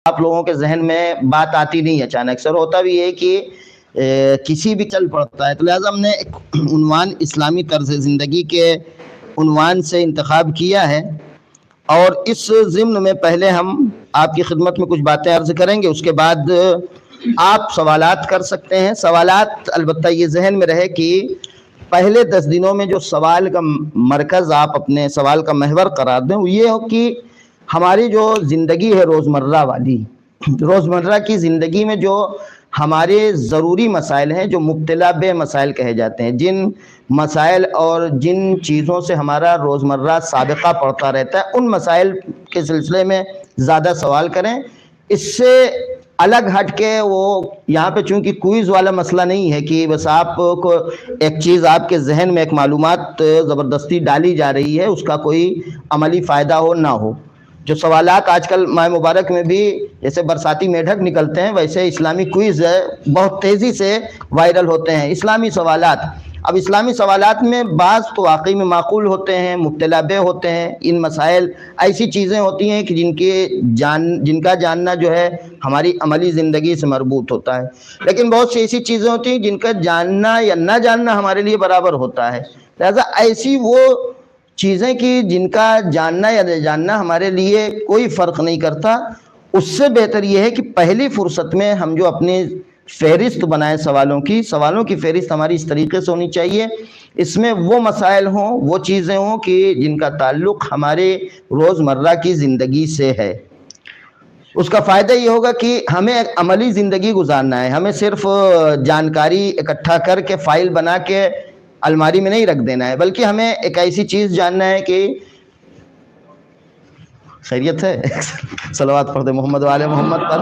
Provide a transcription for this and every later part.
آپ لوگوں کے ذہن میں بات آتی نہیں اچانک، اکثر ہوتا بھی ہے کہ کسی بھی چل پڑتا ہے. تو لہٰذا ہم نے ایک عنوان اسلامی طرز زندگی کے عنوان سے انتخاب کیا ہے، اور اس ضمن میں پہلے ہم آپ کی خدمت میں کچھ باتیں عرض کریں گے، اس کے بعد آپ سوالات کر سکتے ہیں. سوالات البتہ یہ ذہن میں رہے کہ پہلے 10 دنوں میں جو سوال کا مرکز آپ اپنے سوال کا محور قرار دیں وہ یہ ہو کہ ہماری جو زندگی ہے روزمرہ والی، روزمرہ کی زندگی میں جو ہمارے ضروری مسائل ہیں، جو مبتلا بے مسائل کہے جاتے ہیں، جن مسائل اور جن چیزوں سے ہمارا روزمرہ سابقہ پڑتا رہتا ہے، ان مسائل کے سلسلے میں زیادہ سوال کریں. اس سے الگ ہٹ کے وہ یہاں پہ چونکہ کوئز والا مسئلہ نہیں ہے کہ بس آپ کو ایک چیز آپ کے ذہن میں ایک معلومات زبردستی ڈالی جا رہی ہے، اس کا کوئی عملی فائدہ ہو نہ ہو. جو سوالات آج کل ماہ مبارک میں بھی جیسے برساتی میڈک نکلتے ہیں، ویسے اسلامی کوئز بہت تیزی سے وائرل ہوتے ہیں. اسلامی سوالات، اب اسلامی سوالات میں بعض تو واقعی میں معقول ہوتے ہیں، مبتلا بے ہوتے ہیں. ان مسائل ایسی چیزیں ہوتی ہیں کہ جن کا جاننا جو ہے ہماری عملی زندگی سے مربوط ہوتا ہے، لیکن بہت سی ایسی چیزیں ہوتی ہیں جن کا جاننا یا نہ جاننا ہمارے لیے برابر ہوتا ہے. لہذا ایسی وہ چیزیں کہ جن کا جاننا یا نہ جاننا ہمارے لیے کوئی فرق نہیں کرتا، اس سے بہتر یہ ہے کہ پہلی فرصت میں ہم جو اپنی فہرست بنائیں سوالوں کی فہرست ہماری اس طریقے سے ہونی چاہیے، اس میں وہ مسائل ہوں، وہ چیزیں ہوں کہ جن کا تعلق ہمارے روزمرہ کی زندگی سے ہے. اس کا فائدہ یہ ہوگا کہ ہمیں ایک عملی زندگی گزارنا ہے. ہمیں صرف جانکاری اکٹھا کر کے فائل بنا کے الماری میں نہیں رکھ دینا ہے، بلکہ ہمیں ایک ایسی چیز جاننا ہے کہ خیریت ہے صلوات پڑھ دے محمد وآل محمد پر.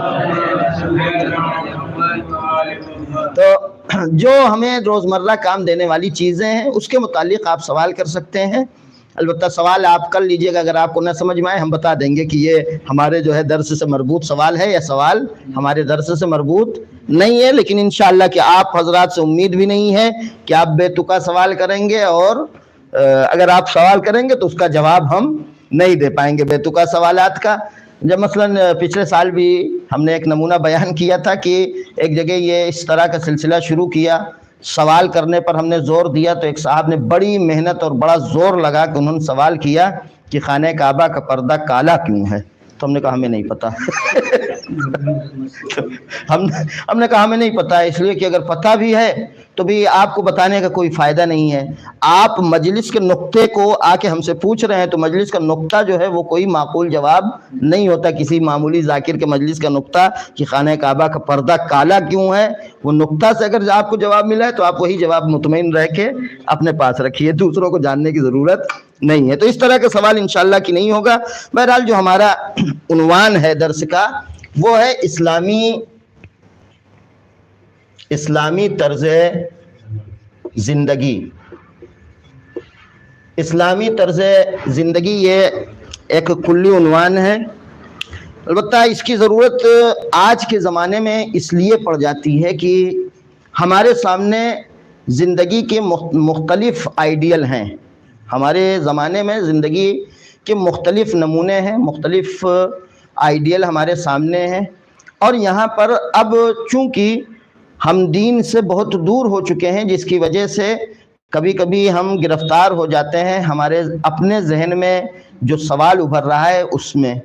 تو جو ہمیں روزمرہ کام دینے والی چیزیں ہیں اس کے متعلق آپ سوال کر سکتے ہیں. البتہ سوال آپ کر لیجئے گا، اگر آپ کو نہ سمجھ میں آئے ہم بتا دیں گے کہ یہ ہمارے جو ہے درس سے مربوط سوال ہے یا سوال ہمارے درس سے مربوط نہیں ہے. لیکن انشاءاللہ کہ آپ حضرات سے امید بھی نہیں ہے کہ آپ بے تکا سوال کریں گے، اور اگر آپ سوال کریں گے تو اس کا جواب ہم نہیں دے پائیں گے بے تکا سوالات کا. جب مثلاً پچھلے سال بھی ہم نے ایک نمونہ بیان کیا تھا کہ ایک جگہ یہ اس طرح کا سلسلہ شروع کیا، سوال کرنے پر ہم نے زور دیا تو ایک صاحب نے بڑی محنت اور بڑا زور لگا کہ انہوں نے سوال کیا کہ خانہ کعبہ کا پردہ کالا کیوں ہے. تو ہم نے کہا ہمیں نہیں پتا ہم نے کہا ہمیں نہیں پتا، اس لیے کہ اگر پتہ بھی ہے تو بھی آپ کو بتانے کا کوئی فائدہ نہیں ہے. آپ مجلس کے نقطے کو آ کے ہم سے پوچھ رہے ہیں تو مجلس کا نقطہ جو ہے وہ کوئی معقول جواب نہیں ہوتا. کسی معمولی ذاکر کے مجلس کا نقطہ کہ خانہ کعبہ کا پردہ کالا کیوں ہے، وہ نقطہ سے اگر آپ کو جواب ملا ہے تو آپ وہی جواب مطمئن رہ کے اپنے پاس رکھیے، دوسروں کو جاننے کی ضرورت نہیں ہے. تو اس طرح کا سوال انشاءاللہ کی نہیں ہوگا. بہرحال جو ہمارا عنوان ہے درس کا وہ ہے اسلامی طرز زندگی. اسلامی طرز زندگی یہ ایک کلی عنوان ہے. البتہ اس کی ضرورت آج کے زمانے میں اس لیے پڑ جاتی ہے کہ ہمارے سامنے زندگی کے مختلف آئیڈیل ہیں. ہمارے زمانے میں زندگی کے مختلف نمونے ہیں، مختلف آئیڈیل ہمارے سامنے ہیں، اور یہاں پر اب چونکہ ہم دین سے بہت دور ہو چکے ہیں، جس کی وجہ سے کبھی کبھی ہم گرفتار ہو جاتے ہیں ہمارے اپنے ذہن میں جو سوال ابھر رہا ہے اس میں،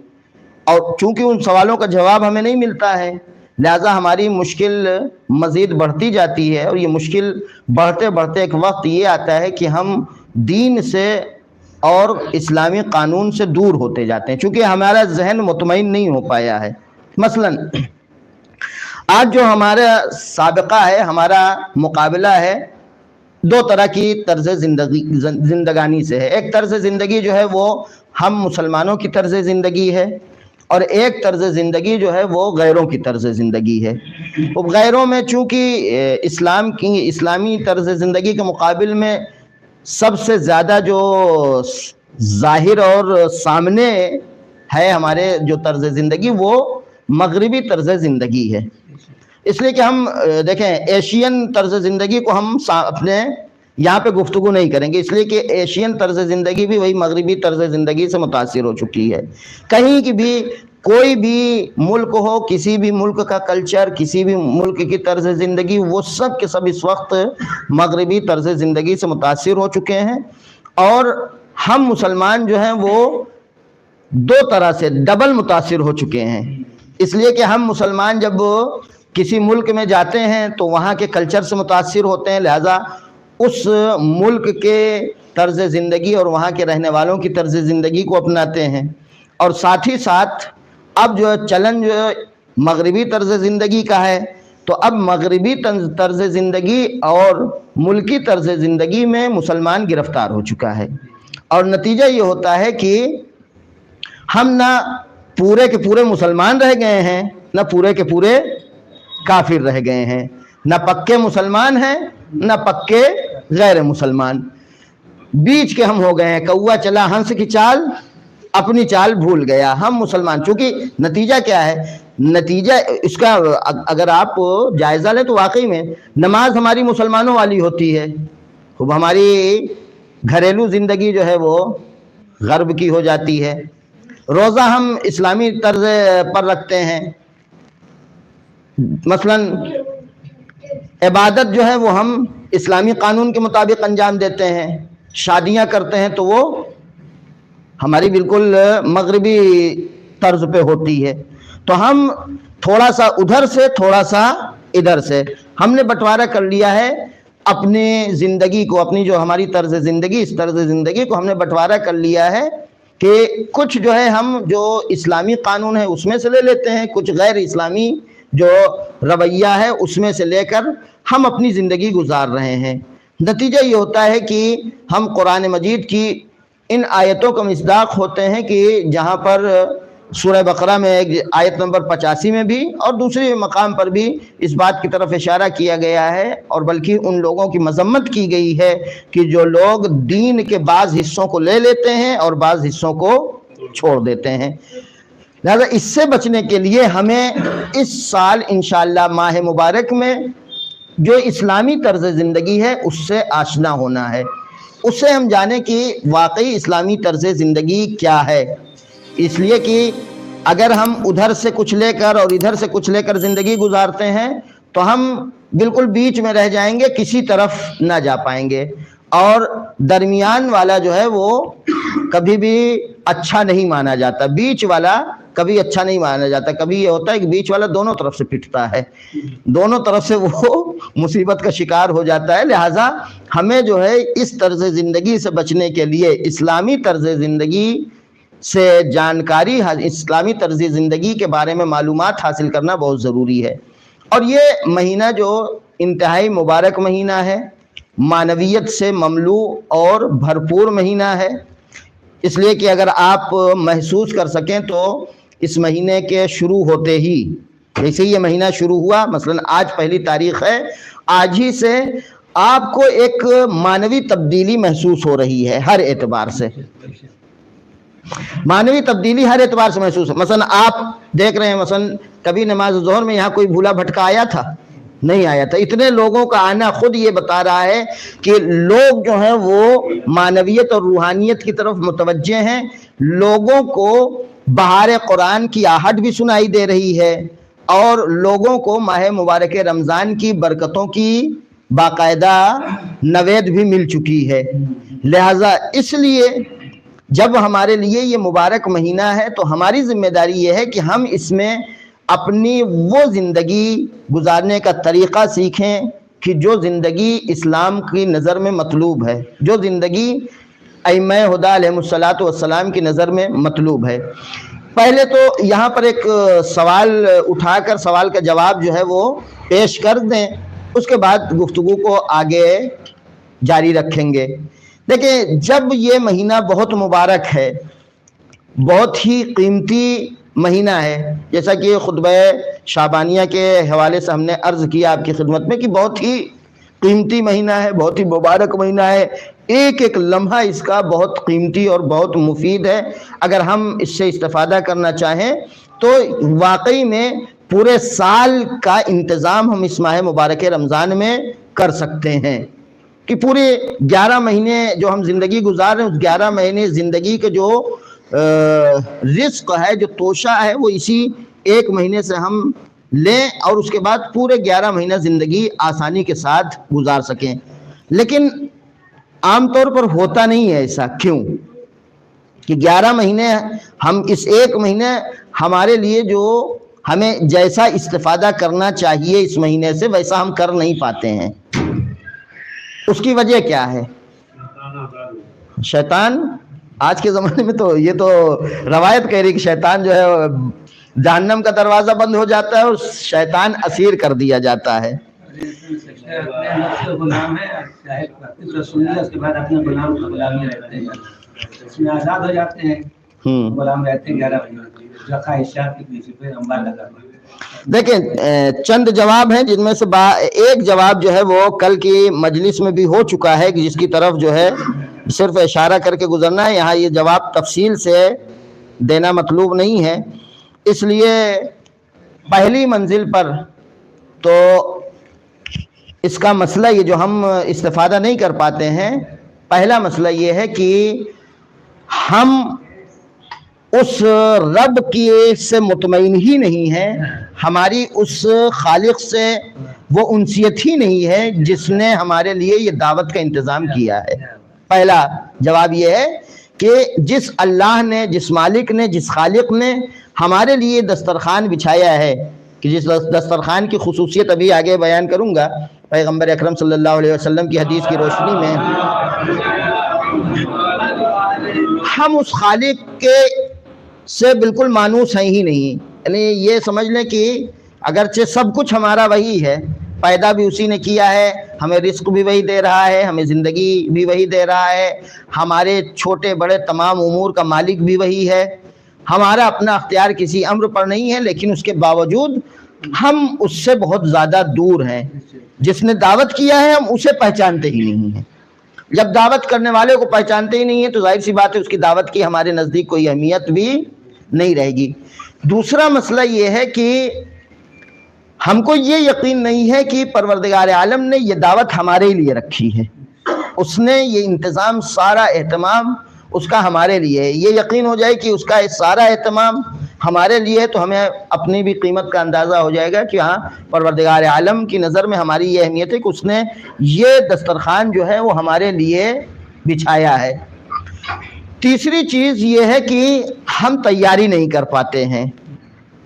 اور چونکہ ان سوالوں کا جواب ہمیں نہیں ملتا ہے لہٰذا ہماری مشکل مزید بڑھتی جاتی ہے. اور یہ مشکل بڑھتے بڑھتے ایک وقت یہ آتا ہے کہ ہم دین سے اور اسلامی قانون سے دور ہوتے جاتے ہیں، چونکہ ہمارا ذہن مطمئن نہیں ہو پایا ہے. مثلاً آج جو ہمارا سابقہ ہے، ہمارا مقابلہ ہے، دو طرح کی طرز زندگانی سے ہے. ایک طرز زندگی جو ہے وہ ہم مسلمانوں کی طرز زندگی ہے، اور ایک طرز زندگی جو ہے وہ غیروں کی طرز زندگی ہے. غیروں میں چونکہ اسلامی طرز زندگی کے مقابل میں سب سے زیادہ جو ظاہر اور سامنے ہے ہمارے جو طرز زندگی وہ مغربی طرز زندگی ہے. اس لیے کہ ہم دیکھیں ایشین طرز زندگی کو ہم اپنے یہاں پہ گفتگو نہیں کریں گے، اس لیے کہ ایشین طرز زندگی بھی وہی مغربی طرز زندگی سے متاثر ہو چکی ہے. کہیں کی بھی کوئی بھی ملک ہو، کسی بھی ملک کا کلچر، کسی بھی ملک کی طرز زندگی، وہ سب کے سب اس وقت مغربی طرز زندگی سے متاثر ہو چکے ہیں، اور ہم مسلمان جو ہیں وہ دو طرح سے ڈبل متاثر ہو چکے ہیں۔ اس لیے کہ ہم مسلمان جب کسی ملک میں جاتے ہیں تو وہاں کے کلچر سے متاثر ہوتے ہیں، لہٰذا اس ملک کے طرز زندگی اور وہاں کے رہنے والوں کی طرز زندگی کو اپناتے ہیں، اور ساتھ ہی ساتھ اب جو چلن جو مغربی طرز زندگی کا ہے، تو اب مغربی طرز زندگی اور ملکی طرز زندگی میں مسلمان گرفتار ہو چکا ہے، اور نتیجہ یہ ہوتا ہے کہ ہم نہ پورے کے پورے مسلمان رہ گئے ہیں، نہ پورے کے پورے کافر رہ گئے ہیں، نہ پکے مسلمان ہیں نہ پکے غیر مسلمان، بیچ کے ہم ہو گئے ہیں۔ کوا چلا ہنس کی چال، اپنی چال بھول گیا۔ ہم مسلمان، چونکہ نتیجہ کیا ہے، نتیجہ اس کا اگر آپ جائزہ لیں تو واقعی میں نماز ہماری مسلمانوں والی ہوتی ہے، ہماری گھریلو زندگی جو ہے وہ غرب کی ہو جاتی ہے، روزہ ہم اسلامی طرز پر رکھتے ہیں، مثلا عبادت جو ہے وہ ہم اسلامی قانون کے مطابق انجام دیتے ہیں، شادیاں کرتے ہیں تو وہ ہماری بالکل مغربی طرز پہ ہوتی ہے۔ تو ہم تھوڑا سا ادھر سے تھوڑا سا ادھر سے ہم نے بٹوارہ کر لیا ہے اپنی زندگی کو، اپنی جو ہماری طرز زندگی، اس طرز زندگی کو ہم نے بٹوارہ کر لیا ہے کہ کچھ جو ہے ہم جو اسلامی قانون ہے اس میں سے لے لیتے ہیں، کچھ غیر اسلامی جو رویہ ہے اس میں سے لے کر ہم اپنی زندگی گزار رہے ہیں۔ نتیجہ یہ ہوتا ہے کہ ہم قرآن مجید کی ان آیتوں کا مصداق ہوتے ہیں کہ جہاں پر سورہ بقرہ میں آیت نمبر 85 میں بھی اور دوسری مقام پر بھی اس بات کی طرف اشارہ کیا گیا ہے، اور بلکہ ان لوگوں کی مذمت کی گئی ہے کہ جو لوگ دین کے بعض حصوں کو لے لیتے ہیں اور بعض حصوں کو چھوڑ دیتے ہیں۔ لہذا اس سے بچنے کے لیے ہمیں اس سال انشاءاللہ ماہ مبارک میں جو اسلامی طرز زندگی ہے اس سے آشنا ہونا ہے، اس سے ہم جانیں کہ واقعی اسلامی طرز زندگی کیا ہے۔ اس لیے کہ اگر ہم ادھر سے کچھ لے کر اور ادھر سے کچھ لے کر زندگی گزارتے ہیں تو ہم بالکل بیچ میں رہ جائیں گے، کسی طرف نہ جا پائیں گے، اور درمیان والا جو ہے وہ کبھی بھی اچھا نہیں مانا جاتا، بیچ والا کبھی اچھا نہیں مانا جاتا۔ کبھی یہ ہوتا ہے کہ بیچ والا دونوں طرف سے پٹتا ہے، دونوں طرف سے وہ مصیبت کا شکار ہو جاتا ہے۔ لہٰذا ہمیں جو ہے اس طرز زندگی سے بچنے کے لیے اسلامی طرز زندگی سے جانکاری، اسلامی طرز زندگی کے بارے میں معلومات حاصل کرنا بہت ضروری ہے۔ اور یہ مہینہ جو انتہائی مبارک مہینہ ہے، معنویت سے مملو اور بھرپور مہینہ ہے، اس لیے کہ اگر آپ محسوس کر سکیں تو اس مہینے کے شروع ہوتے ہی، جیسے یہ مہینہ شروع ہوا، مثلا آج پہلی تاریخ ہے، آج ہی سے آپ کو ایک معنوی تبدیلی محسوس ہو رہی ہے، ہر اعتبار سے معنوی تبدیلی ہر اعتبار سے محسوس ہے۔ مثلا آپ دیکھ رہے ہیں، مثلا کبھی نماز ظہر میں یہاں کوئی بھولا بھٹکا آیا تھا؟ نہیں آیا تھا۔ اتنے لوگوں کا آنا خود یہ بتا رہا ہے کہ لوگ جو ہیں وہ معنویت اور روحانیت کی طرف متوجہ ہیں، لوگوں کو بہار قرآن کی آہٹ بھی سنائی دے رہی ہے، اور لوگوں کو ماہ مبارک رمضان کی برکتوں کی باقاعدہ نوید بھی مل چکی ہے۔ لہٰذا اس لیے جب ہمارے لیے یہ مبارک مہینہ ہے تو ہماری ذمہ داری یہ ہے کہ ہم اس میں اپنی وہ زندگی گزارنے کا طریقہ سیکھیں کہ جو زندگی اسلام کی نظر میں مطلوب ہے، جو زندگی ائمہ ہدیٰ علیہم الصلاۃ والسلام کی نظر میں مطلوب ہے۔ پہلے تو یہاں پر ایک سوال اٹھا کر سوال کا جواب جو ہے وہ پیش کر دیں، اس کے بعد گفتگو کو آگے جاری رکھیں گے۔ دیکھیں، جب یہ مہینہ بہت مبارک ہے، بہت ہی قیمتی مہینہ ہے، جیسا کہ خطبہ شعبانیہ کے حوالے سے ہم نے عرض کیا آپ کی خدمت میں کہ بہت ہی قیمتی مہینہ ہے، بہت ہی مبارک مہینہ ہے، ایک ایک لمحہ اس کا بہت قیمتی اور بہت مفید ہے۔ اگر ہم اس سے استفادہ کرنا چاہیں تو واقعی میں پورے سال کا انتظام ہم اس ماہ مبارک رمضان میں کر سکتے ہیں کہ پورے 11 مہینے جو ہم زندگی گزار رہے ہیں، اس 11 مہینے زندگی کے جو رزق ہے، جو توشہ ہے، وہ اسی 1 مہینے سے ہم لیں اور اس کے بعد پورے 11 مہینہ زندگی آسانی کے ساتھ گزار سکیں۔ لیکن عام طور پر ہوتا نہیں ہے ایسا۔ کیوں کہ 11 مہینے ہم اس 1 مہینے ہمارے لیے جو ہمیں جیسا استفادہ کرنا چاہیے اس مہینے سے ویسا ہم کر نہیں پاتے ہیں۔ اس کی وجہ کیا ہے؟ شیطان آج کے زمانے میں تو یہ تو روایت کہہ رہی کہ شیطان جو ہے جہنم کا دروازہ بند ہو جاتا ہے اور شیطان اسیر کر دیا جاتا ہے۔ آزاد ہو جاتے ہیں، غلام رہتے ہیں 11 مہینے۔ دیکھیں چند جواب ہیں جن میں سے ایک جواب جو ہے وہ کل کی مجلس میں بھی ہو چکا ہے، جس کی طرف جو ہے صرف اشارہ کر کے گزرنا ہے، یہاں یہ جواب تفصیل سے دینا مطلوب نہیں ہے۔ اس لیے پہلی منزل پر تو اس کا مسئلہ یہ جو ہم استفادہ نہیں کر پاتے ہیں، پہلا مسئلہ یہ ہے کہ ہم اس رب کی سے مطمئن ہی نہیں ہیں، ہماری اس خالق سے وہ انسیت ہی نہیں ہے جس نے ہمارے لیے یہ دعوت کا انتظام کیا ہے۔ پہلا جواب یہ ہے کہ جس اللہ نے، جس مالک نے، جس خالق نے ہمارے لیے دسترخوان بچھایا ہے، کہ جس دسترخوان کی خصوصیت ابھی آگے بیان کروں گا پیغمبر اکرم صلی اللہ علیہ وسلم کی حدیث کی روشنی میں، ہم اس خالق کے سے بالکل مانوس ہیں ہی نہیں۔ یعنی یہ سمجھ لیں کہ اگرچہ سب کچھ ہمارا وہی ہے، پیدا بھی اسی نے کیا ہے، ہمیں رزق بھی وہی دے رہا ہے، ہمیں زندگی بھی وہی دے رہا ہے، ہمارے چھوٹے بڑے تمام امور کا مالک بھی وہی ہے، ہمارا اپنا اختیار کسی امر پر نہیں ہے، لیکن اس کے باوجود ہم اس سے بہت زیادہ دور ہیں۔ جس نے دعوت کیا ہے ہم اسے پہچانتے ہی نہیں ہیں۔ جب دعوت کرنے والے کو پہچانتے ہی نہیں ہیں تو ظاہر سی بات ہے اس کی دعوت کی ہمارے نزدیک کوئی اہمیت بھی نہیں رہے گی۔ دوسرا مسئلہ یہ ہے کہ ہم کو یہ یقین نہیں ہے کہ پروردگار عالم نے یہ دعوت ہمارے لیے رکھی ہے، اس نے یہ انتظام، سارا اہتمام اس کا ہمارے لیے ہے۔ یہ یقین ہو جائے کہ اس کا سارا اہتمام ہمارے لیے ہے تو ہمیں اپنی بھی قیمت کا اندازہ ہو جائے گا کہ ہاں پروردگار عالم کی نظر میں ہماری یہ اہمیت ہے کہ اس نے یہ دسترخوان جو ہے وہ ہمارے لیے بچھایا ہے۔ تیسری چیز یہ ہے کہ ہم تیاری نہیں کر پاتے ہیں۔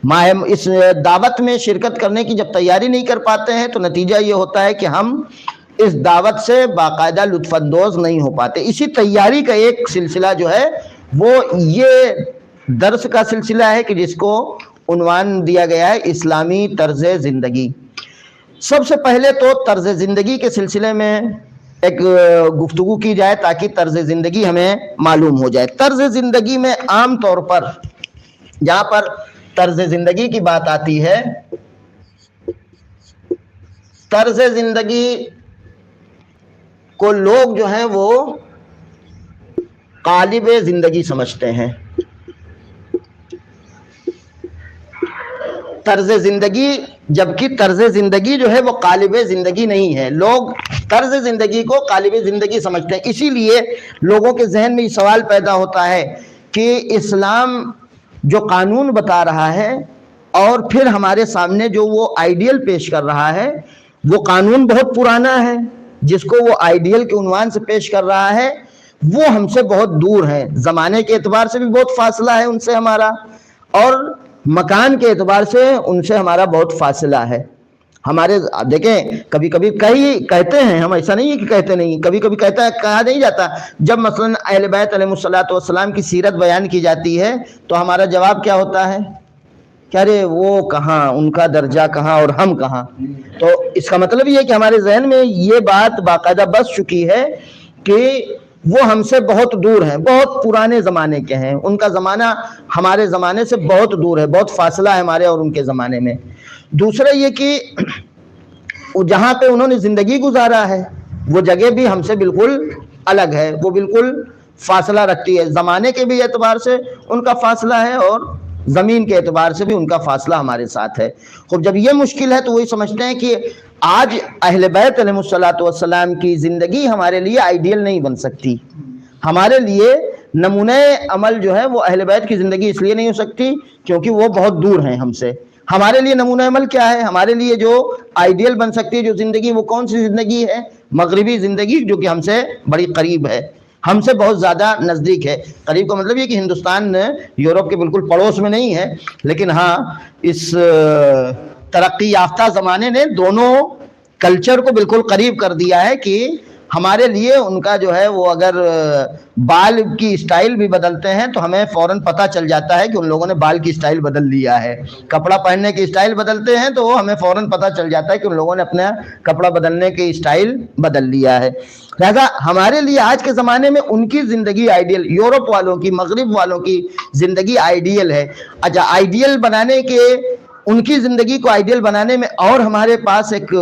اس دعوت میں شرکت کرنے کی جب تیاری نہیں کر پاتے ہیں تو نتیجہ یہ ہوتا ہے کہ ہم اس دعوت سے باقاعدہ لطف اندوز نہیں ہو پاتے۔ اسی تیاری کا ایک سلسلہ جو ہے وہ یہ درس کا سلسلہ ہے کہ جس کو عنوان دیا گیا ہے اسلامی طرز زندگی۔ سب سے پہلے تو طرز زندگی کے سلسلے میں ایک گفتگو کی جائے تاکہ طرز زندگی ہمیں معلوم ہو جائے۔ طرز زندگی میں عام طور پر جہاں پر طرز زندگی کی بات آتی ہے، طرز زندگی کو لوگ جو ہیں وہ قالب زندگی سمجھتے ہیں۔ طرز زندگی، جبکہ طرز زندگی جو ہے وہ قالب زندگی نہیں ہے۔ لوگ طرز زندگی کو قالب زندگی سمجھتے ہیں، اسی لیے لوگوں کے ذہن میں یہ سوال پیدا ہوتا ہے کہ اسلام جو قانون بتا رہا ہے اور پھر ہمارے سامنے جو وہ آئیڈیل پیش کر رہا ہے، وہ قانون بہت پرانا ہے، جس کو وہ آئیڈیل کے عنوان سے پیش کر رہا ہے وہ ہم سے بہت دور ہے، زمانے کے اعتبار سے بھی بہت فاصلہ ہے ان سے ہمارا، اور مکان کے اعتبار سے ان سے ہمارا بہت فاصلہ ہے۔ ہمارے دیکھیں کبھی کبھی کہتے ہیں، ہم ایسا نہیں ہے کہ کہتے نہیں، کبھی کبھی کہا نہیں جاتا، جب مثلا اہل بیت علیہ الصلوۃ والسلام کی سیرت بیان کی جاتی ہے تو ہمارا جواب کیا ہوتا ہے کہ ارے وہ کہاں، ان کا درجہ کہاں اور ہم کہاں۔ تو اس کا مطلب یہ ہے کہ ہمارے ذہن میں یہ بات باقاعدہ بس چکی ہے کہ وہ ہم سے بہت دور ہیں، بہت پرانے زمانے کے ہیں، ان کا زمانہ ہمارے زمانے سے بہت دور ہے، بہت فاصلہ ہے ہمارے اور ان کے زمانے میں۔ دوسرا یہ کہ جہاں پہ انہوں نے زندگی گزارا ہے وہ جگہ بھی ہم سے بالکل الگ ہے، وہ بالکل فاصلہ رکھتی ہے، زمانے کے بھی اعتبار سے ان کا فاصلہ ہے اور زمین کے اعتبار سے بھی ان کا فاصلہ ہمارے ساتھ ہے۔ خوب جب یہ مشکل ہے تو وہی سمجھتے ہیں کہ آج اہل بیت علیہ الصلوۃ والسلام کی زندگی ہمارے لیے آئیڈیل نہیں بن سکتی، ہمارے لیے نمونہ عمل جو ہے وہ اہل بیت کی زندگی اس لیے نہیں ہو سکتی کیونکہ وہ بہت دور ہیں ہم سے. ہمارے لیے نمونہ عمل کیا ہے؟ ہمارے لیے جو آئیڈیل بن سکتی ہے جو زندگی، وہ کون سی زندگی ہے؟ مغربی زندگی، جو کہ ہم سے بڑی قریب ہے، ہم سے بہت زیادہ نزدیک ہے. قریب کا مطلب یہ کہ ہندوستان یورپ کے بالکل پڑوس میں نہیں ہے، لیکن ہاں اس ترقی یافتہ زمانے نے دونوں کلچر کو بالکل قریب کر دیا ہے کہ ہمارے لیے ان کا جو ہے وہ اگر بال کی اسٹائل بھی بدلتے ہیں تو ہمیں فوراً پتہ چل جاتا ہے کہ ان لوگوں نے بال کی اسٹائل بدل لیا ہے. کپڑا پہننے کی اسٹائل بدلتے ہیں تو ہمیں فوراً پتہ چل جاتا ہے کہ ان لوگوں نے اپنا کپڑا بدلنے کی اسٹائل بدل لیا ہے. لہذا ہمارے لیے آج کے زمانے میں ان کی زندگی آئیڈیل، یورپ والوں کی، مغرب والوں کی زندگی آئیڈیل ہے. اچھا، آئیڈیل بنانے کے، ان کی زندگی کو آئیڈیل بنانے میں اور ہمارے پاس ایک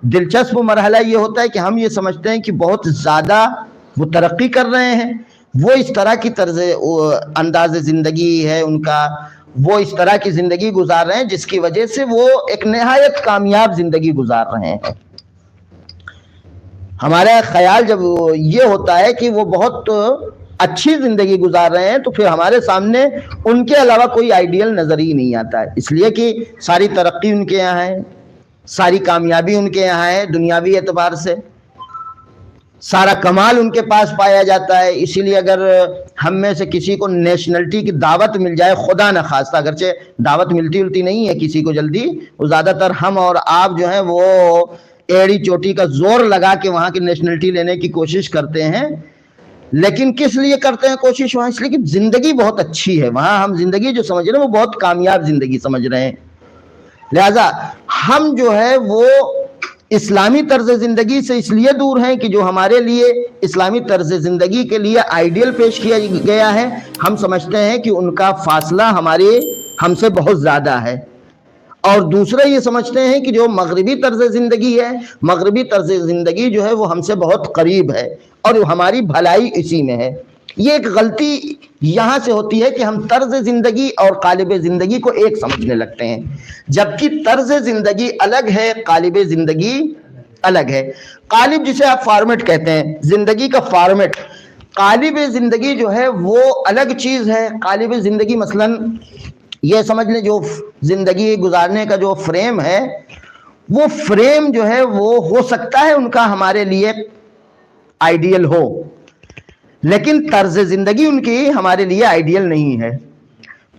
دلچسپ مرحلہ یہ ہوتا ہے کہ ہم یہ سمجھتے ہیں کہ بہت زیادہ وہ ترقی کر رہے ہیں، وہ اس طرح کی طرز انداز زندگی ہے ان کا، وہ اس طرح کی زندگی گزار رہے ہیں جس کی وجہ سے وہ ایک نہایت کامیاب زندگی گزار رہے ہیں. ہمارا خیال جب یہ ہوتا ہے کہ وہ بہت اچھی زندگی گزار رہے ہیں تو پھر ہمارے سامنے ان کے علاوہ کوئی آئیڈیل نظر ہی نہیں آتا ہے، اس لیے کہ ساری ترقی ان کے یہاں ہے، ساری کامیابی ان کے یہاں ہے، دنیاوی اعتبار سے سارا کمال ان کے پاس پایا جاتا ہے. اسی لیے اگر ہم میں سے کسی کو نیشنلٹی کی دعوت مل جائے، خدا نہ خواستہ، اگرچہ دعوت ملتی نہیں ہے کسی کو جلدی، وہ زیادہ تر ہم اور آپ جو ہیں وہ ایڑی چوٹی کا زور لگا کے وہاں کی نیشنلٹی لینے کی کوشش کرتے ہیں. لیکن کس لیے کرتے ہیں کوشش وہاں؟ اس لیے کہ زندگی بہت اچھی ہے وہاں، ہم زندگی جو سمجھ رہے ہیں وہ بہت کامیاب زندگی سمجھ رہے ہیں. لہذا ہم جو ہے وہ اسلامی طرز زندگی سے اس لیے دور ہیں کہ جو ہمارے لیے اسلامی طرز زندگی کے لیے آئیڈیل پیش کیا گیا ہے، ہم سمجھتے ہیں کہ ان کا فاصلہ ہم سے بہت زیادہ ہے. اور دوسرے یہ سمجھتے ہیں کہ جو مغربی طرز زندگی ہے، مغربی طرز زندگی جو ہے وہ ہم سے بہت قریب ہے اور ہماری بھلائی اسی میں ہے. یہ ایک غلطی یہاں سے ہوتی ہے کہ ہم طرز زندگی اور قالب زندگی کو ایک سمجھنے لگتے ہیں، جبکہ طرز زندگی الگ ہے، قالب زندگی الگ ہے. قالب جسے آپ فارمیٹ کہتے ہیں، زندگی کا فارمیٹ، قالب زندگی جو ہے وہ الگ چیز ہے. قالب زندگی مثلاً یہ سمجھ لیں جو زندگی گزارنے کا جو فریم ہے، وہ فریم جو ہے وہ ہو سکتا ہے ان کا ہمارے لیے آئیڈیل ہو، لیکن طرز زندگی ان کی ہمارے لیے آئیڈیل نہیں ہے.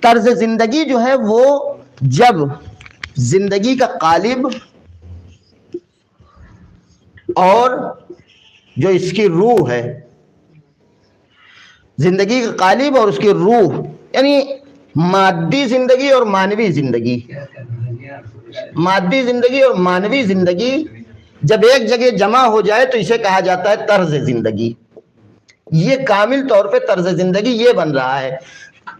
طرز زندگی جو ہے وہ جب زندگی کا قالب اور جو اس کی روح ہے، زندگی کا قالب اور اس کی روح، یعنی مادی زندگی اور مانوی زندگی، مادی زندگی اور مانوی زندگی جب ایک جگہ جمع ہو جائے تو اسے کہا جاتا ہے طرز زندگی. یہ کامل طور پہ طرز زندگی یہ بن رہا ہے،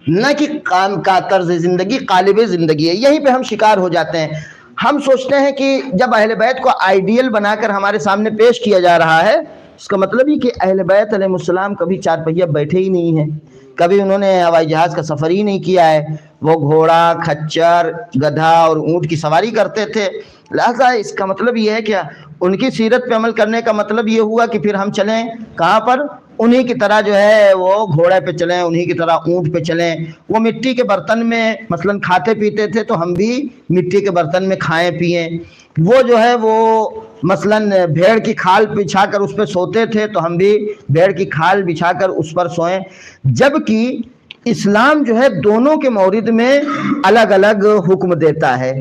نہ کہ کام کا طرز زندگی قالب زندگی ہے. یہیں پہ ہم شکار ہو جاتے ہیں. ہم سوچتے ہیں کہ جب اہل بیت کو آئیڈیل بنا کر ہمارے سامنے پیش کیا جا رہا ہے، اس کا مطلب یہ کہ اہل بیت علیہ السلام کبھی چار پہیہ بیٹھے ہی نہیں ہیں، کبھی انہوں نے ہوائی جہاز کا سفر ہی نہیں کیا ہے، وہ گھوڑا، کھچر، گدھا اور اونٹ کی سواری کرتے تھے. لہذا اس کا مطلب یہ ہے کہ ان کی سیرت پہ عمل کرنے کا مطلب یہ ہوا کہ پھر ہم چلیں کہاں پر؟ انہی کی طرح جو ہے وہ گھوڑے پہ چلیں، انہی کی طرح اونٹ پہ چلیں. وہ مٹی کے برتن میں مثلاً کھاتے پیتے تھے تو ہم بھی مٹی کے برتن میں کھائیں پیئیں. وہ جو ہے وہ مثلاً بھیڑ کی کھال بچھا کر اس پہ سوتے تھے تو ہم بھی بھیڑ کی کھال بچھا کر اس پر سوئیں. جبکہ اسلام جو ہے دونوں کے مورد میں الگ الگ حکم دیتا ہے.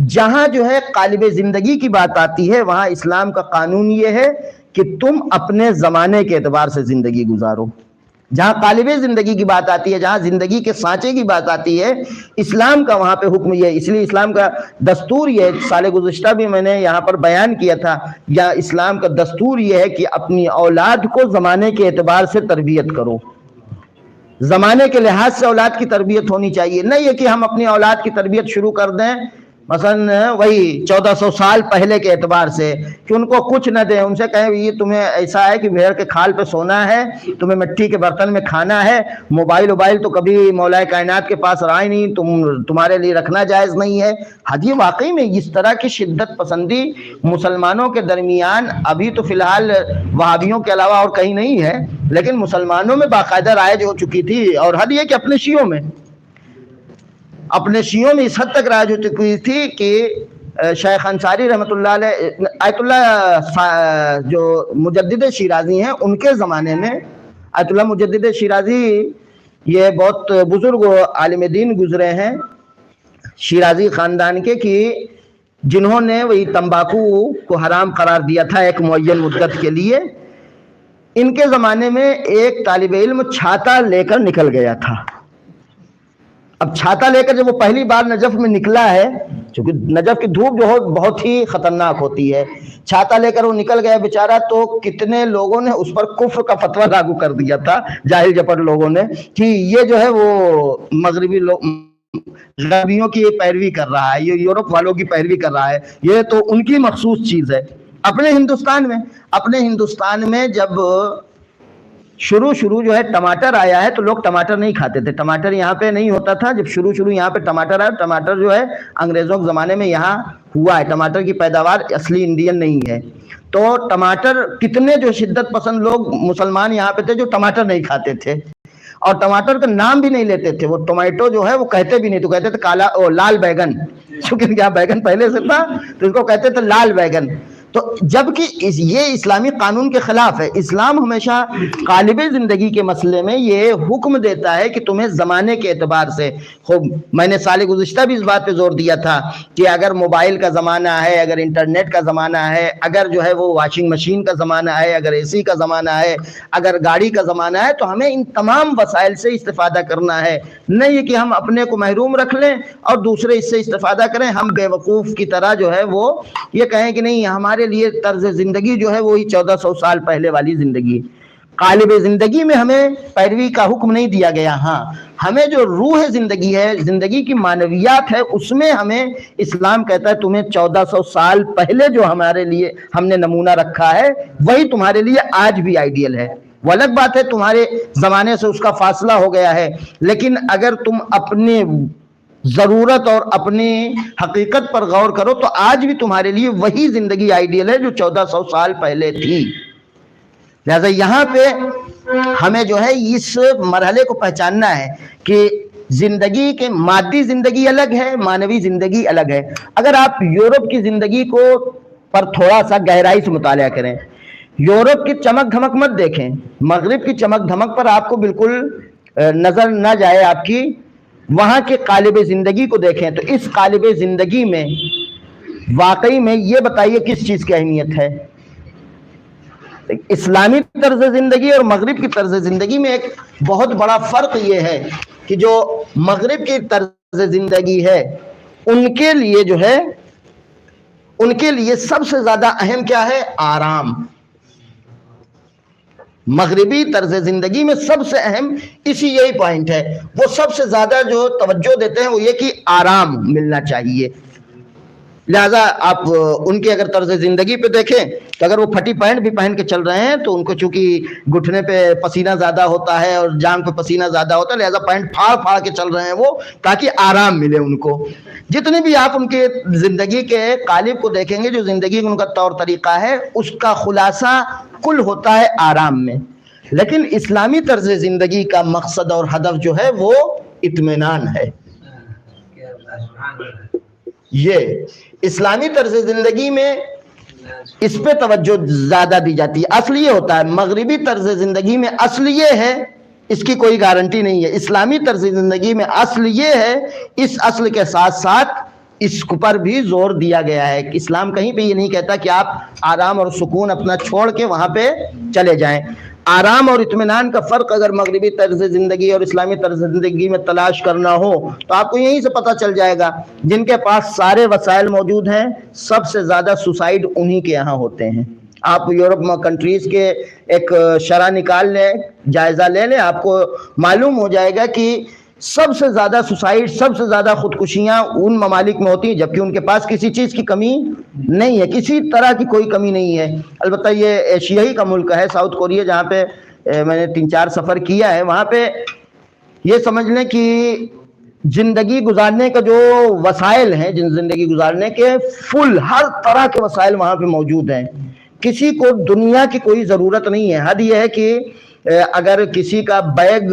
جہاں جو ہے قالب زندگی کی بات آتی ہے وہاں اسلام کا قانون یہ ہے کہ تم اپنے زمانے کے اعتبار سے زندگی گزارو. جہاں قالب زندگی کی بات آتی ہے، جہاں زندگی کے سانچے کی بات آتی ہے، اسلام کا وہاں پہ حکم یہ ہے. اس لیے اسلام کا دستور یہ ہے، سال گزشتہ بھی میں نے یہاں پر بیان کیا تھا، یا اسلام کا دستور یہ ہے کہ اپنی اولاد کو زمانے کے اعتبار سے تربیت کرو. زمانے کے لحاظ سے اولاد کی تربیت ہونی چاہیے، نہ یہ کہ ہم اپنی اولاد کی تربیت شروع کر دیں مثلا وہی 1400 سال پہلے کے اعتبار سے کہ ان کو کچھ نہ دیں، ان سے کہیں یہ تمہیں ایسا ہے کہ بھیڑ کے کھال پہ سونا ہے، تمہیں مٹی کے برتن میں کھانا ہے، موبائل تو کبھی مولا کائنات کے پاس رہا ہی نہیں، تمہارے لیے رکھنا جائز نہیں ہے۔ حدیث واقعی میں اس طرح کی شدت پسندی مسلمانوں کے درمیان ابھی تو فی الحال وہابیوں کے علاوہ اور کہیں نہیں ہے، لیکن مسلمانوں میں باقاعدہ رائج ہو چکی تھی، اور حد یہ کہ اپنے شیعوں میں اس حد تک رائج ہو چکی تھی کہ شیخ انصاری رحمۃ اللہ علیہ، آیت اللہ جو مجدد شیرازی ہیں، ان کے زمانے میں آیت اللہ مجدد شیرازی یہ بہت بزرگ عالم دین گزرے ہیں شیرازی خاندان کے، کہ جنہوں نے وہی تمباکو کو حرام قرار دیا تھا ایک معین مدت کے لیے۔ ان کے زمانے میں ایک طالب علم چھاتا لے کر نکل گیا تھا۔ اب چھاتا لے کر جب وہ پہلی بار نجف میں نکلا ہے، چونکہ نجف کی دھوپ جو بہت ہی خطرناک ہوتی ہے، چھاتا لے کر وہ نکل گیا بیچارہ، تو کتنے لوگوں نے اس پر کفر کا فتویٰ لاگو کر دیا تھا، جاہل جپٹ لوگوں نے، کہ یہ جو ہے وہ مغربی غربیوں کی پیروی کر رہا ہے، یہ یورپ والوں کی پیروی کر رہا ہے، یہ تو ان کی مخصوص چیز ہے۔ اپنے ہندوستان میں جب شروع جو ہے ٹماٹر آیا ہے تو لوگ ٹماٹر نہیں کھاتے تھے، ٹماٹر یہاں پہ نہیں ہوتا تھا۔ جب شروع یہاں پہ ٹماٹر آیا، ٹماٹر جو ہے انگریزوں کے زمانے میں یہاں ہوا ہے، ٹماٹر کی پیداوار اصلی انڈین نہیں ہے، تو ٹماٹر کتنے جو شدت پسند لوگ مسلمان یہاں پہ تھے جو ٹماٹر نہیں کھاتے تھے، اور ٹماٹر کا نام بھی نہیں لیتے تھے، وہ ٹومیٹو جو ہے وہ کہتے بھی نہیں، تو کہتے تھے کالا لال بیگن، چونکہ کیا بیگن پہلے سے تھا تو اس کو کہتے تھے لال بیگن۔ تو جبکہ یہ اسلامی قانون کے خلاف ہے۔ اسلام ہمیشہ غالب زندگی کے مسئلے میں یہ حکم دیتا ہے کہ تمہیں زمانے کے اعتبار سے، خوب میں نے سال گزشتہ بھی اس بات پہ زور دیا تھا کہ اگر موبائل کا زمانہ ہے، اگر انٹرنیٹ کا زمانہ ہے، اگر جو ہے وہ واشنگ مشین کا زمانہ ہے، اگر اے سی کا زمانہ ہے، اگر گاڑی کا زمانہ ہے، تو ہمیں ان تمام وسائل سے استفادہ کرنا ہے، نہیں یہ کہ ہم اپنے کو محروم رکھ لیں اور دوسرے اس سے استفادہ کریں۔ ہم بے وقوف کی طرح جو ہے وہ یہ کہیں کہ نہیں ہمارے لیے طرز زندگی جو ہے وہی 1400 سال پہلے والی زندگی، قالب زندگی میں ہمیں پیروی کا حکم نہیں دیا گیا۔ ہاں ہمیں جو روح زندگی ہے، زندگی کی معنویات ہے، اس میں ہمیں اسلام کہتا ہے تمہیں 1400 سال پہلے جو ہمارے لیے ہم نے نمونہ رکھا ہے وہی تمہارے لیے آج بھی آئیڈیل ہے۔ وہ الگ بات ہے تمہارے زمانے سے اس کا فاصلہ ہو گیا ہے، لیکن اگر تم اپنے ضرورت اور اپنی حقیقت پر غور کرو تو آج بھی تمہارے لیے وہی زندگی آئیڈیل ہے جو 1400 سال پہلے تھی۔ لہذا یہاں پہ ہمیں جو ہے اس مرحلے کو پہچاننا ہے کہ زندگی کے مادی زندگی الگ ہے، معنوی زندگی الگ ہے۔ اگر آپ یورپ کی زندگی کو پر تھوڑا سا گہرائی سے مطالعہ کریں، یورپ کی چمک دھمک مت دیکھیں، مغرب کی چمک دھمک پر آپ کو بالکل نظر نہ جائے آپ کی، وہاں کے قالب زندگی کو دیکھیں تو اس قالب زندگی میں واقعی میں یہ بتائیے کس چیز کی اہمیت ہے؟ اسلامی طرز زندگی اور مغرب کی طرز زندگی میں ایک بہت بڑا فرق یہ ہے کہ جو مغرب کی طرز زندگی ہے ان کے لیے جو ہے، ان کے لیے سب سے زیادہ اہم کیا ہے؟ آرام۔ مغربی طرز زندگی میں سب سے اہم یہی پوائنٹ ہے، وہ سب سے زیادہ جو توجہ دیتے ہیں وہ یہ کہ آرام ملنا چاہیے۔ لہذا آپ ان کے اگر طرز زندگی پہ دیکھیں تو اگر وہ پھٹی پینٹ بھی پہن کے چل رہے ہیں تو ان کو چونکہ گھٹنے پہ پسینہ زیادہ ہوتا ہے اور جان پہ پسینہ زیادہ ہوتا ہے، لہذا پینٹ پھاڑ کے چل رہے ہیں وہ، تاکہ آرام ملے ان کو۔ جتنی بھی آپ ان کے زندگی کے قالب کو دیکھیں گے، جو زندگی کا ان کا طور طریقہ ہے، اس کا خلاصہ کل ہوتا ہے آرام میں۔ لیکن اسلامی طرز زندگی کا مقصد اور ہدف جو ہے وہ اطمینان ہے۔ یہ اسلامی طرز زندگی میں اس پہ توجہ زیادہ دی جاتی ہے۔ اصل یہ ہوتا ہے، مغربی طرز زندگی میں اصل یہ ہے، اس کی کوئی گارنٹی نہیں ہے۔ اسلامی طرز زندگی میں اصل یہ ہے، اس اصل کے ساتھ ساتھ اس پر بھی زور دیا گیا ہے کہ اسلام کہیں پہ یہ نہیں کہتا کہ آپ آرام اور سکون اپنا چھوڑ کے وہاں پہ چلے جائیں۔ آرام اور اطمینان کا فرق اگر مغربی طرز زندگی اور اسلامی طرز زندگی میں تلاش کرنا ہو تو آپ کو یہیں سے پتہ چل جائے گا، جن کے پاس سارے وسائل موجود ہیں سب سے زیادہ سوسائڈ انہی کے یہاں ہوتے ہیں۔ آپ یورپ میں کنٹریز کے ایک شرح نکال لیں، جائزہ لے لیں، آپ کو معلوم ہو جائے گا کہ سب سے زیادہ سوسائڈ، سب سے زیادہ خودکشیاں ان ممالک میں ہوتی ہیں جبکہ ان کے پاس کسی چیز کی کمی نہیں ہے، کسی طرح کی کوئی کمی نہیں ہے۔ البتہ یہ ایشیائی کا ملک ہے ساؤتھ کوریا، جہاں پہ میں نے 3-4 سفر کیا ہے، وہاں پہ یہ سمجھ لیں کہ زندگی گزارنے کا جو وسائل ہیں، زندگی گزارنے کے فل ہر طرح کے وسائل وہاں پہ موجود ہیں، کسی کو دنیا کی کوئی ضرورت نہیں ہے۔ حد یہ ہے کہ اگر کسی کا بیگ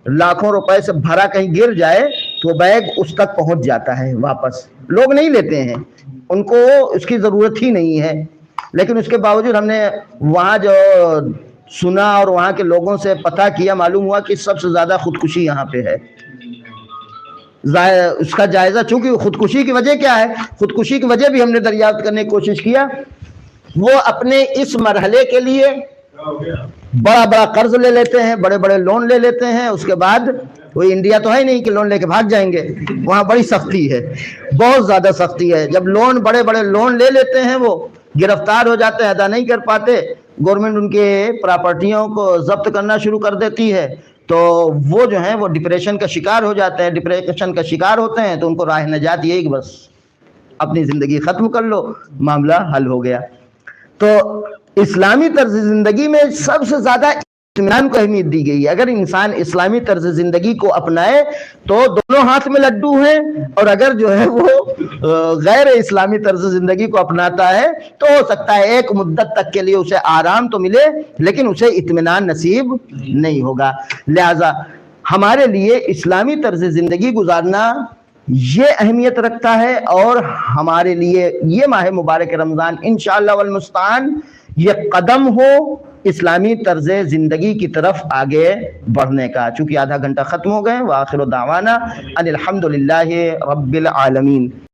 لاکھوں روپے سے بھرا کہیں گر جائے تو بیگ اس تک پہنچ جاتا ہے واپس، لوگ نہیں لیتے ہیں، ان کو اس کی ضرورت ہی نہیں ہے۔ لیکن اس کے باوجود ہم نے وہاں جو سنا اور وہاں کے لوگوں سے پتہ کیا، معلوم ہوا کہ سب سے زیادہ خودکشی یہاں پہ ہے۔ اس کا جائزہ، چونکہ خودکشی کی وجہ کیا ہے، خودکشی کی وجہ بھی ہم نے دریافت کرنے کی کوشش کیا۔ وہ اپنے اس مرحلے کے لیے بڑا بڑا قرض لے لیتے ہیں، بڑے بڑے لون لے لیتے ہیں، اس کے بعد کوئی انڈیا تو ہے نہیں کہ لون لے کے بھاگ جائیں گے، وہاں بڑی سختی ہے، بہت زیادہ سختی ہے۔ جب بڑے بڑے لون لے لیتے ہیں، وہ گرفتار ہو جاتے ہیں، ادا نہیں کر پاتے، گورنمنٹ ان کے پراپرٹیوں کو ضبط کرنا شروع کر دیتی ہے، تو وہ جو ہیں وہ ڈپریشن کا شکار ہو جاتے ہیں۔ ڈپریشن کا شکار ہوتے ہیں تو ان کو راہ نجات یہی کہ بس اپنی زندگی ختم کر لو، معاملہ حل ہو گیا۔ تو اسلامی طرز زندگی میں سب سے زیادہ اطمینان کو اہمیت دی گئی ہے۔ اگر انسان اسلامی طرز زندگی کو اپنائے تو دونوں ہاتھ میں لڈو ہیں، اور اگر جو ہے وہ غیر اسلامی طرز زندگی کو اپناتا ہے تو ہو سکتا ہے ایک مدت تک کے لیے اسے آرام تو ملے لیکن اسے اطمینان نصیب نہیں ہوگا۔ لہذا ہمارے لیے اسلامی طرز زندگی گزارنا یہ اہمیت رکھتا ہے، اور ہمارے لیے یہ ماہ مبارک رمضان انشاءاللہ والمستعان یہ قدم ہو اسلامی طرز زندگی کی طرف آگے بڑھنے کا۔ چونکہ آدھا گھنٹہ ختم ہو گئے، وآخر دعوانا ان الحمدللہ رب العالمین۔